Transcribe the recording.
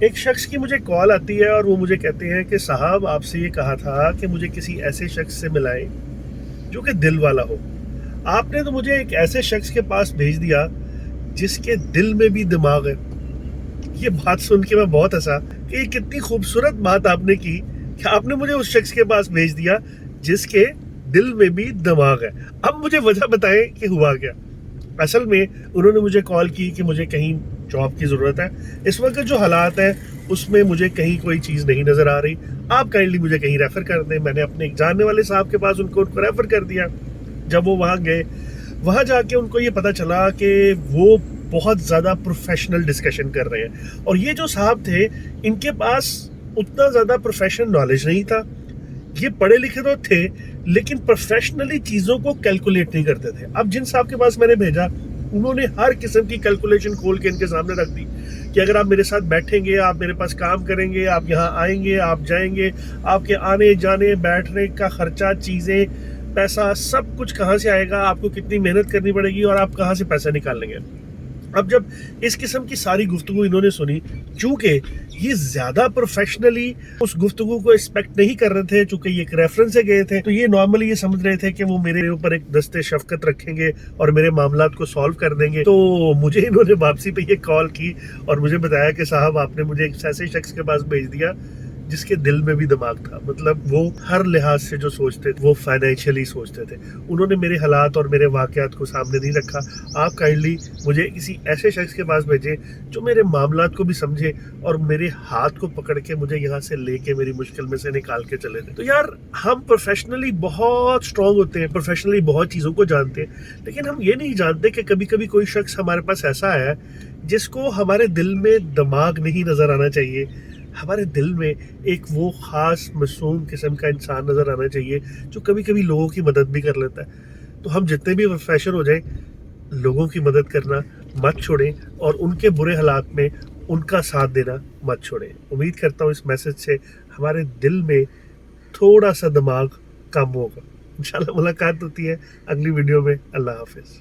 ایک شخص کی مجھے کال آتی ہے اور وہ مجھے کہتے ہیں کہ صاحب آپ سے یہ کہا تھا کہ مجھے کسی ایسے شخص سے ملائیں جو کہ دل والا ہو. آپ نے تو مجھے ایک ایسے شخص کے پاس بھیج دیا جس کے دل میں بھی دماغ ہے. یہ بات سن کے میں بہت ہنسا کہ یہ کتنی خوبصورت بات آپ نے کی کہ آپ نے مجھے اس شخص کے پاس بھیج دیا جس کے دل میں بھی دماغ ہے. اب مجھے وجہ بتائیں کہ ہوا کیا. اصل میں انہوں نے مجھے کال کی کہ مجھے کہیں جاب کی ضرورت ہے. اس وقت جو حالات ہیں اس میں مجھے کہیں کوئی چیز نہیں نظر آ رہی. آپ کائنڈلی مجھے کہیں ریفر کر دیں. میں نے اپنے ایک جاننے والے صاحب کے پاس ان کو ریفر کر دیا. جب وہ وہاں گئے, وہاں جا کے ان کو یہ پتا چلا کہ وہ بہت زیادہ پروفیشنل ڈسکشن کر رہے ہیں. اور یہ جو صاحب تھے ان کے پاس اتنا زیادہ پروفیشنل نالج نہیں تھا. یہ پڑھے لکھے تو تھے لیکن پروفیشنلی چیزوں کو کیلکولیٹ نہیں کرتے تھے. اب جن صاحب کے پاس میں نے بھیجا انہوں نے ہر قسم کی کیلکولیشن کھول کے ان کے سامنے رکھ دی کہ اگر آپ میرے ساتھ بیٹھیں گے, آپ میرے پاس کام کریں گے, آپ یہاں آئیں گے, آپ جائیں گے, آپ کے آنے جانے بیٹھنے کا خرچہ, چیزیں, پیسہ, سب کچھ کہاں سے آئے گا, آپ کو کتنی محنت کرنی پڑے گی اور آپ کہاں سے پیسہ نکال لیں گے. اب جب اس قسم کی ساری گفتگو انہوں نے سنی, چونکہ یہ زیادہ پروفیشنلی اس گفتگو کو ایکسپیکٹ نہیں کر رہے تھے, چونکہ یہ ایک ریفرنس سے گئے تھے, تو یہ نارملی یہ سمجھ رہے تھے کہ وہ میرے اوپر ایک دست شفقت رکھیں گے اور میرے معاملات کو سالو کر دیں گے. تو مجھے انہوں نے واپسی پہ یہ کال کی اور مجھے بتایا کہ صاحب آپ نے مجھے ایک ایسے شخص کے پاس بھیج دیا جس کے دل میں بھی دماغ تھا. مطلب وہ ہر لحاظ سے جو سوچتے تھے وہ فائنینشلی سوچتے تھے. انہوں نے میرے حالات اور میرے واقعات کو سامنے نہیں رکھا. آپ کائنڈلی مجھے کسی ایسے شخص کے پاس بھیجیں جو میرے معاملات کو بھی سمجھے اور میرے ہاتھ کو پکڑ کے مجھے یہاں سے لے کے میری مشکل میں سے نکال کے چلے جائیں. تو یار ہم پروفیشنلی بہت اسٹرانگ ہوتے ہیں, پروفیشنلی بہت چیزوں کو جانتے ہیں, لیکن ہم یہ نہیں جانتے کہ کبھی کبھی کوئی شخص ہمارے پاس ایسا ہے جس کو ہمارے دل میں دماغ نہیں نظر آنا چاہیے. ہمارے دل میں ایک وہ خاص معصوم قسم کا انسان نظر آنا چاہیے جو کبھی کبھی لوگوں کی مدد بھی کر لیتا ہے. تو ہم جتنے بھی پروفیشنل ہو جائیں, لوگوں کی مدد کرنا مت چھوڑیں اور ان کے برے حالات میں ان کا ساتھ دینا مت چھوڑیں. امید کرتا ہوں اس میسج سے ہمارے دل میں تھوڑا سا دماغ کم ہوگا. انشاءاللہ ملاقات ہوتی ہے اگلی ویڈیو میں. اللہ حافظ.